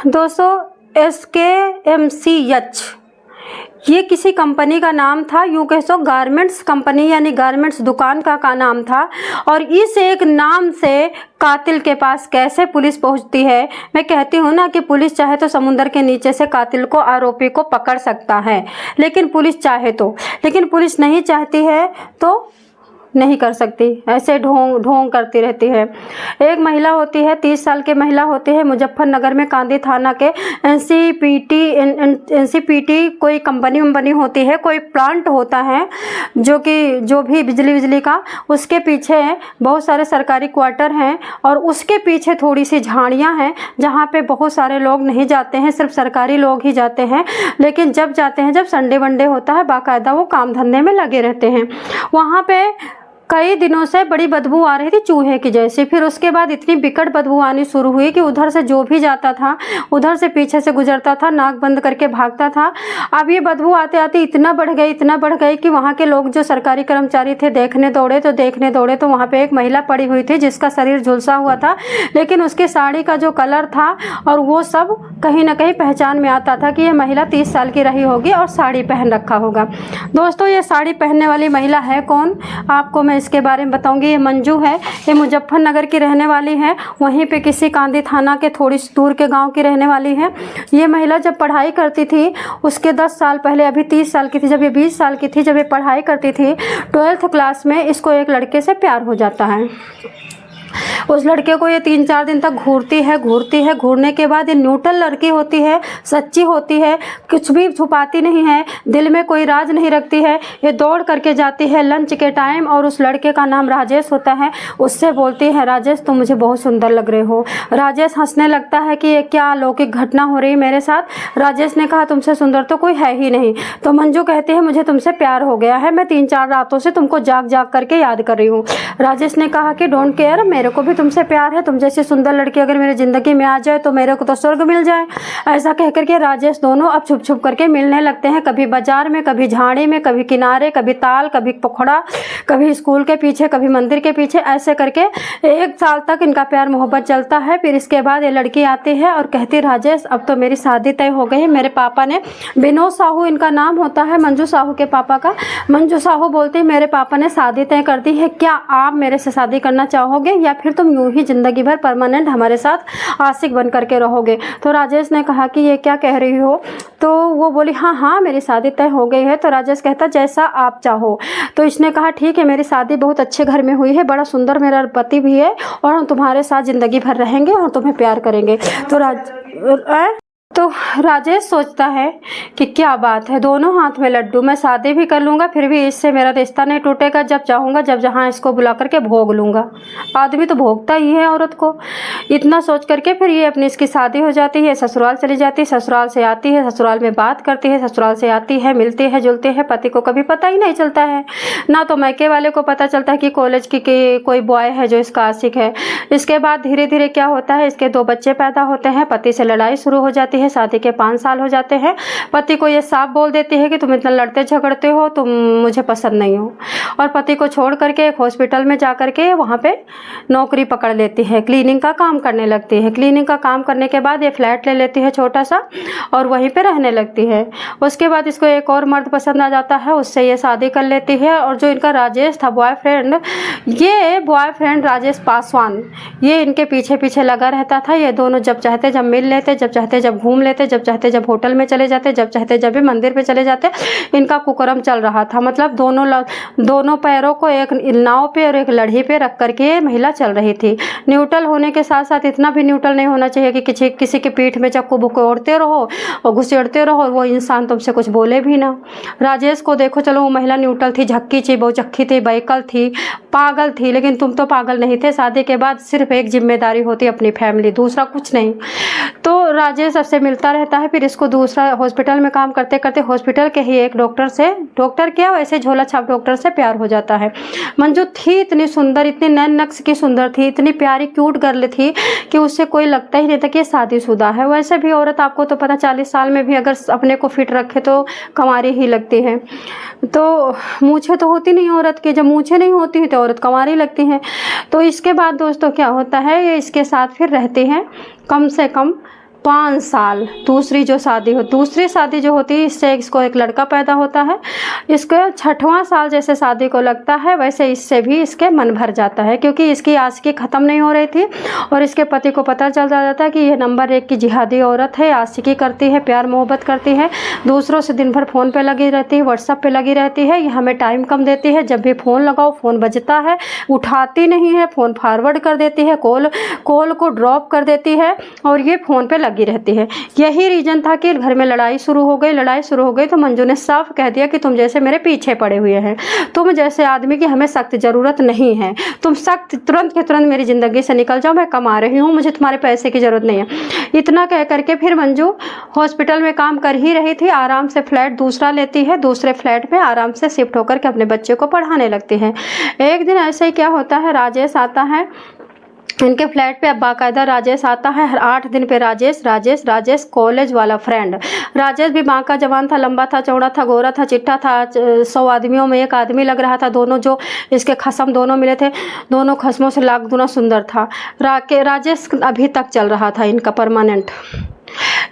दोस्तों SKMCH ये किसी कंपनी का नाम था, यूँ कह सो गारमेंट्स कंपनी यानी गारमेंट्स दुकान का नाम था। और इस एक नाम से कातिल के पास कैसे पुलिस पहुंचती है। मैं कहती हूँ ना कि पुलिस चाहे तो समुद्र के नीचे से कातिल को, आरोपी को पकड़ सकता है, लेकिन पुलिस चाहे तो, लेकिन पुलिस नहीं चाहती है तो नहीं कर सकती, ऐसे ढोंग ढोंग करती रहती है। एक महिला होती है, 30 साल की महिला होती है, मुजफ्फरनगर में कांदी थाना के एनसीपीटी कोई कंपनी होती है, कोई प्लांट होता है जो भी बिजली का, उसके पीछे बहुत सारे सरकारी क्वार्टर हैं और उसके पीछे थोड़ी सी झाड़ियाँ हैं जहाँ पे बहुत सारे लोग नहीं जाते हैं, सिर्फ सरकारी लोग ही जाते हैं। लेकिन जब जाते हैं, जब संडे वनडे होता है, बाकायदा वो काम धंधे में लगे रहते हैं। वहाँ पे कई दिनों से बड़ी बदबू आ रही थी चूहे की जैसी। फिर उसके बाद इतनी बिकट बदबू आनी शुरू हुई कि उधर से जो भी जाता था, उधर से पीछे से गुजरता था, नाक बंद करके भागता था। अब ये बदबू आते आते इतना बढ़ गई कि वहाँ के लोग जो सरकारी कर्मचारी थे देखने दौड़े तो वहाँ पे एक महिला पड़ी हुई थी जिसका शरीर झुलसा हुआ था, लेकिन उसके साड़ी का जो कलर था और वो सब कहीं ना कहीं पहचान में आता था कि ये महिला 30 साल की रही होगी और साड़ी पहन रखा होगा। दोस्तों ये साड़ी पहनने वाली महिला है कौन, आपको मैं इसके बारे में बताऊंगी। ये मंजू है, ये मुजफ्फरनगर की रहने वाली है, वहीं पे किसी कांदी थाना के थोड़ी दूर के गांव की रहने वाली है। ये महिला जब पढ़ाई करती थी उसके 10 साल पहले, अभी 30 साल की थी, जब ये 20 साल की थी, जब ये पढ़ाई करती थी 12th क्लास में, इसको एक लड़के से प्यार हो जाता है। उस लड़के को ये 3-4 दिन तक घूरती है। घूरने के बाद ये न्यूट्रल लड़की होती है, सच्ची होती है, कुछ भी छुपाती नहीं है, दिल में कोई राज नहीं रखती है। ये दौड़ करके जाती है लंच के टाइम और उस लड़के का नाम राजेश होता है, उससे बोलती है राजेश तुम मुझे बहुत सुंदर लग रहे हो। राजेश हंसने लगता है कि ये क्या अलौकिक घटना हो रही है मेरे साथ। राजेश ने कहा तुमसे सुंदर तो कोई है ही नहीं। तो मंजू कहती है मुझे तुमसे प्यार हो गया है, मैं 3-4 रातों से तुमको जाग करके याद कर रही हूँ। राजेश ने कहा कि डोंट केयर, मेरे को भी तुमसे प्यार है, तुम जैसी सुंदर लड़की अगर मेरी ज़िंदगी में आ जाए तो मेरे को तो स्वर्ग मिल जाए। ऐसा कह करके राजेश दोनों अब छुप करके मिलने लगते हैं, कभी बाजार में, कभी झाड़ी में, कभी किनारे, कभी ताल, कभी पोखड़ा, कभी स्कूल के पीछे, कभी मंदिर के पीछे। ऐसे करके 1 साल तक इनका प्यार मोहब्बत चलता है। फिर इसके बाद ये लड़की आती है और कहती राजेश अब तो मेरी शादी तय हो गई है। मेरे पापा ने, विनोद साहू इनका नाम होता है, मंजू साहू के पापा का। मंजू साहू बोलती है मेरे पापा ने शादी तय कर दी है, क्या आप मेरे से शादी करना चाहोगे या फिर तुम यूं ही जिंदगी भर परमानेंट हमारे साथ आशिक बन करके रहोगे। तो राजेश ने कहा कि ये क्या कह रही हो। तो वो बोली हाँ मेरी शादी तय हो गई है। तो राजेश कहता जैसा आप चाहो। तो इसने कहा ठीक है, मेरी शादी बहुत अच्छे घर में हुई है, बड़ा सुंदर मेरा पति भी है और हम तुम्हारे साथ ज़िंदगी भर रहेंगे और तुम्हें प्यार करेंगे। तो राजेश सोचता है कि क्या बात है, दोनों हाथ में लड्डू, मैं शादी भी कर लूँगा फिर भी इससे मेरा रिश्ता नहीं टूटेगा, जब चाहूँगा जब जहाँ इसको बुला करके भोग लूँगा। आदमी तो भोगता ही है औरत को। इतना सोच करके फिर ये अपनी इसकी शादी हो जाती है, ससुराल चली जाती है, ससुराल से आती है, ससुराल में बात करती है, ससुराल से आती है, मिलती है जुलती है। पति को कभी पता ही नहीं चलता है, ना तो मैके वाले को पता चलता है कि कॉलेज की कोई बॉय है जो इसका आशिक है। इसके बाद धीरे धीरे क्या होता है, इसके 2 बच्चे पैदा होते हैं, पति से लड़ाई शुरू हो जाती है। शादी के 5 साल हो जाते हैं। पति को ये साफ बोल देती है कि तुम इतना लड़ते झगड़ते हो, तुम मुझे पसंद नहीं हो, और पति को छोड़ करके एक हॉस्पिटल में जा करके वहाँ पे नौकरी पकड़ लेती है, क्लीनिंग का काम करने लगती है। क्लीनिंग का काम करने के बाद ये फ्लैट ले लेती है छोटा सा और वहीं पे रहने लगती है। उसके बाद इसको एक और मर्द पसंद आ जाता है, उससे ये शादी कर लेती है। और जो इनका राजेश था बॉयफ्रेंड, ये बॉयफ्रेंड राजेश पासवान, ये इनके पीछे पीछे लगा रहता था। ये दोनों जब चाहते जब मिल लेते, जब चाहते जब घूम लेते, जब चाहते जब होटल में चले जाते, जब चाहते जब भी मंदिर पे चले जाते। इनका कुकर्म चल रहा था, मतलब दोनों पैरों को एक नाव पे और एक लड़ी पे रख करके महिला चल रही थी। न्यूट्रल होने के साथ साथ इतना भी न्यूट्रल नहीं होना चाहिए कि किसी के पीठ में चक्कू भुकोड़ते रहो और घुसेड़ते रहो और वो इंसान तुमसे कुछ बोले भी ना। राजेश को देखो, चलो वो महिला न्यूट्रल थी, झक्की थी, बहुचक्की थी, बैकल थी, पागल थी, लेकिन तुम तो पागल नहीं थे। शादी के बाद सिर्फ एक जिम्मेदारी होती, अपनी फैमिली, दूसरा कुछ नहीं। तो राजेश सबसे मिलता रहता है। फिर इसको दूसरा हॉस्पिटल में काम करते करते हॉस्पिटल के ही एक डॉक्टर क्या वैसे झोला छाप डॉक्टर से प्यार हो जाता है। मंजू थी इतनी सुंदर, इतनी नैन नक्श की सुंदर थी, इतनी प्यारी क्यूट गर्ल थी कि उससे कोई लगता ही नहीं था कि ये शादीशुदा है। वैसे भी औरत, आपको तो पता, 40 साल में भी अगर अपने को फिट रखे तो कंवारी ही लगती है। तो मूछें तो होती नहीं औरत की, जब मूछें नहीं होती है तो औरत कंवारी लगती है। तो इसके बाद दोस्तों क्या होता है, ये इसके साथ फिर रहते हैं कम से कम 5 साल। दूसरी शादी जो होती है, इससे इसको एक लड़का पैदा होता है। इसके 6वां साल जैसे शादी को लगता है, वैसे इससे भी इसके मन भर जाता है, क्योंकि इसकी आशिकी ख़त्म नहीं हो रही थी और इसके पति को पता चल जाता है कि ये नंबर 1 की जिहादी औरत है, आशिकी करती है, प्यार मोहब्बत करती है, दूसरों से दिन भर फ़ोन पे लगी रहती है, व्हाट्सएप पे लगी रहती है, ये हमें टाइम कम देती है, जब भी फ़ोन लगाओ फ़ोन बजता है, उठाती नहीं है, फ़ोन फॉरवर्ड कर देती है, कॉल को ड्रॉप कर देती है और ये फ़ोन पे लगी रहती है। यही रीज़न था कि घर में लड़ाई शुरू हो गई तो मंजू ने साफ कह दिया कि तुम जैसे मेरे पीछे पड़े हुए हैं, तुम जैसे आदमी की हमें सख्त ज़रूरत नहीं है, तुम सख्त तुरंत के तुरंत मेरी ज़िंदगी से निकल जाओ, मैं कमा रही हूँ, मुझे तुम्हारे पैसे की ज़रूरत नहीं है। इतना कह करके फिर मंजू हॉस्पिटल में काम कर ही रही थी, आराम से फ्लैट दूसरा लेती है, दूसरे फ्लैट में आराम से शिफ्ट होकर के अपने बच्चे को पढ़ाने लगती है। एक दिन ऐसे ही क्या होता है, राजेश आता है इनके फ्लैट पे। अब बाकायदा राजेश आता है, हर 8 दिन पे राजेश कॉलेज वाला फ्रेंड। राजेश भी बांका जवान था, लंबा था, चौड़ा था, गोरा था, चिट्टा था, 100 आदमियों में एक आदमी लग रहा था। दोनों जो इसके खसम दोनों मिले थे, दोनों खसमों से लाख गुना सुंदर था। राजेश अभी तक चल रहा था इनका परमानेंट।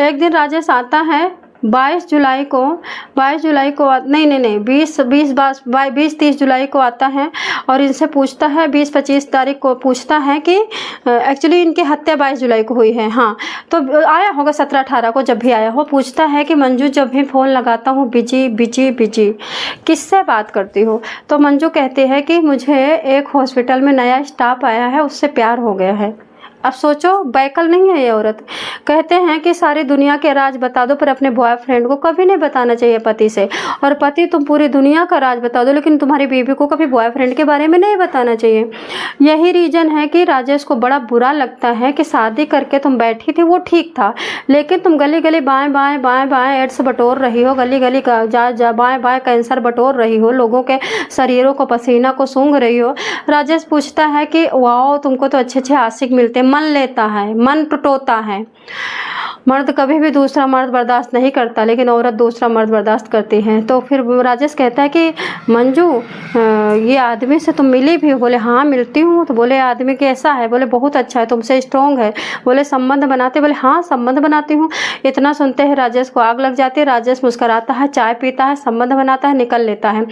एक दिन राजेश आता है 22 जुलाई को नहीं 20-30 जुलाई को आता है और इनसे पूछता है, 20-25 तारीख को पूछता है कि एक्चुअली इनकी हत्या 22 जुलाई को हुई है, हाँ, तो आया होगा 17-18 को, जब भी आया हो, पूछता है कि मंजू जब भी फ़ोन लगाता हूँ बिजी, किससे बात करती हो? तो मंजू कहती है कि मुझे एक हॉस्पिटल में नया स्टाफ आया है, उससे प्यार हो गया है। अब सोचो, बैकल नहीं है ये औरत। कहते हैं कि सारी दुनिया के राज बता दो, पर अपने बॉयफ्रेंड को कभी नहीं बताना चाहिए पति से, और पति तुम पूरी दुनिया का राज बता दो, लेकिन तुम्हारी बीवी को कभी बॉयफ्रेंड के बारे में नहीं बताना चाहिए। यही रीज़न है कि राजेश को बड़ा बुरा लगता है कि शादी करके तुम बैठी थी वो ठीक था, लेकिन तुम गली गली बाएं एड्स बटोर रही हो, गली गली जा बाएं कैंसर बटोर रही हो, लोगों के शरीरों को पसीना को सूंघ रही हो। राजेश पूछता है कि वाओ, तुमको तो अच्छे आशिक मिलते हैं। मन लेता है, मन टुटोता है। मर्द कभी भी दूसरा मर्द बर्दाश्त नहीं करता, लेकिन औरत दूसरा मर्द बर्दाश्त करती है। तो फिर राजेश कहता है कि मंजू ये आदमी से तुम मिली भी? बोले हाँ मिलती हूँ। तो बोले आदमी कैसा है? बोले बहुत अच्छा है, तुमसे स्ट्रॉन्ग है। बोले संबंध बनाते? बोले हाँ संबंध बनाती हूँ। इतना सुनते हैं राजेश को आग लग जाती है। राजेश मुस्कराता है, चाय पीता है, संबंध बनाता है, निकल लेता है।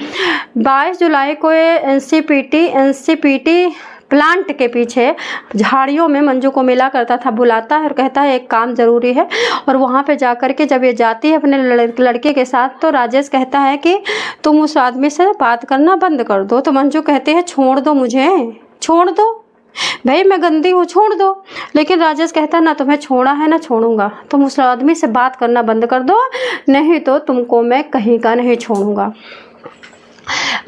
22 जुलाई को ये एनसीपीटी प्लांट के पीछे झाड़ियों में मंजू को मिला करता था, बुलाता है और कहता है एक काम ज़रूरी है। और वहाँ पे जाकर के जब ये जाती है अपने लड़के के साथ, तो राजेश कहता है कि तुम उस आदमी से बात करना बंद कर दो। तो मंजू कहती है छोड़ दो मुझे, छोड़ दो भाई, मैं गंदी हूँ, छोड़ दो। लेकिन राजेश कहता है ना तुम्हें छोड़ा है ना छोड़ूंगा, तुम उस आदमी से बात करना बंद कर दो, नहीं तो तुमको मैं कहीं का नहीं छोड़ूंगा।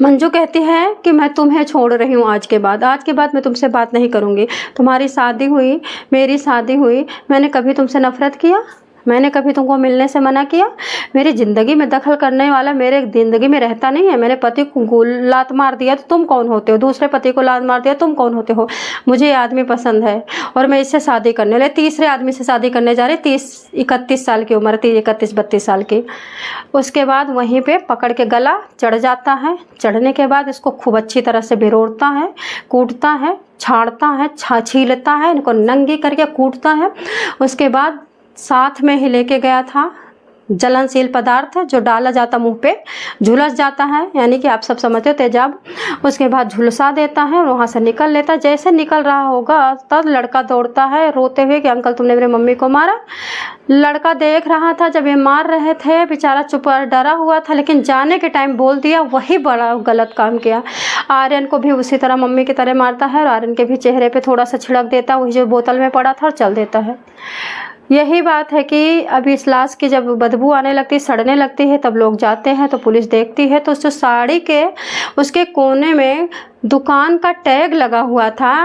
मंजू कहती है कि मैं तुम्हें छोड़ रही हूँ, आज के बाद मैं तुमसे बात नहीं करूँगी। तुम्हारी शादी हुई, मेरी शादी हुई, मैंने कभी तुमसे नफरत किया? मैंने कभी तुमको मिलने से मना किया? मेरी ज़िंदगी में दखल करने वाला मेरे ज़िंदगी में रहता नहीं है। मेरे पति को लात मार दिया तो तुम कौन होते हो? दूसरे पति को लात मार दिया तुम कौन होते हो? मुझे ये आदमी पसंद है और मैं इससे शादी करने वाले, तीसरे आदमी से शादी करने जा रही। 31 साल की उम्र थी, 31-32 साल की। उसके बाद वहीं पर पकड़ के गला चढ़ जाता है। चढ़ने के बाद इसको खूब अच्छी तरह से भिरोड़ता है, कूटता है, छाड़ता है, छीलता है, इनको नंगी करके कूटता है। उसके बाद साथ में ही लेके गया था जलनशील पदार्थ जो डाला जाता मुंह पे, झुलस जाता है, यानी कि आप सब समझते हो तेजाब। उसके बाद झुलसा देता है और वहाँ से निकल लेता है। जैसे निकल रहा होगा तब लड़का दौड़ता है रोते हुए कि अंकल तुमने मेरे मम्मी को मारा। लड़का देख रहा था जब ये मार रहे थे, बेचारा चुप डरा हुआ था, लेकिन जाने के टाइम बोल दिया, वही बड़ा गलत काम किया। आर्यन को भी उसी तरह मम्मी की तरह मारता है और आर्यन के भी चेहरे पे थोड़ा सा छिड़क देता है, वही जो बोतल में पड़ा था, और चल देता है। यही बात है कि अभी इस लाश की जब बदबू आने लगती, सड़ने लगती है, तब लोग जाते हैं तो पुलिस देखती है, तो उस साड़ी के उसके कोने में दुकान का टैग लगा हुआ था,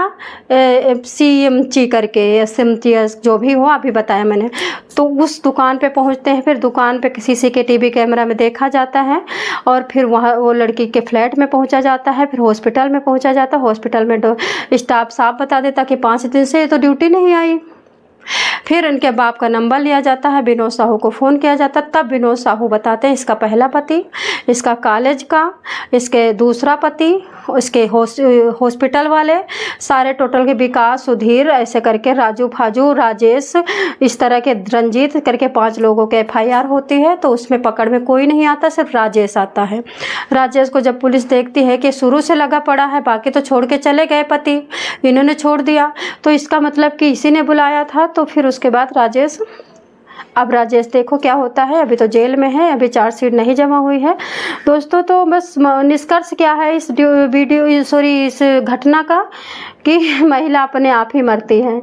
CMG करके, SMTS जो भी हो अभी बताया मैंने। तो उस दुकान पे पहुंचते हैं, फिर दुकान पे CCTV कैमरा में देखा जाता है, और फिर वहाँ वो लड़की के फ्लैट में पहुंचा जाता है, फिर हॉस्पिटल में पहुंचा जाता है। हॉस्पिटल में स्टाफ साफ बता देता कि 5 दिन से तो ड्यूटी नहीं आई। फिर इनके बाप का नंबर लिया जाता है, विनोद साहू को फ़ोन किया जाता है। तब विनोद साहू बताते हैं इसका पहला पति, इसका कॉलेज का, इसके दूसरा पति, इसके हॉस्पिटल वाले सारे टोटल के विकास, सुधीर, ऐसे करके राजू फाजू, राजेश, इस तरह के रंजीत करके 5 लोगों के FIR होती है। तो उसमें पकड़ में कोई नहीं आता, सिर्फ राजेश आता है। राजेश को जब पुलिस देखती है कि शुरू से लगा पड़ा है, बाकी तो छोड़ के चले गए पति, इन्होंने छोड़ दिया, तो इसका मतलब कि इसी ने बुलाया था। तो फिर उसके बाद अब राजेश देखो क्या होता है, अभी तो जेल में है, अभी चार्जशीट नहीं जमा हुई है दोस्तों। तो बस निष्कर्ष क्या है इस इस घटना का, कि महिला अपने आप ही मरती है,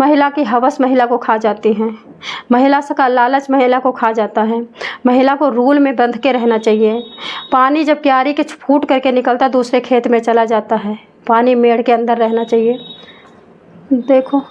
महिला की हवस महिला को खा जाती है, महिला का लालच महिला को खा जाता है। महिला को रूल में बंध के रहना चाहिए। पानी जब क्यारी के फूट करके निकलता दूसरे खेत में चला जाता है, पानी मेड़ के अंदर रहना चाहिए। देखो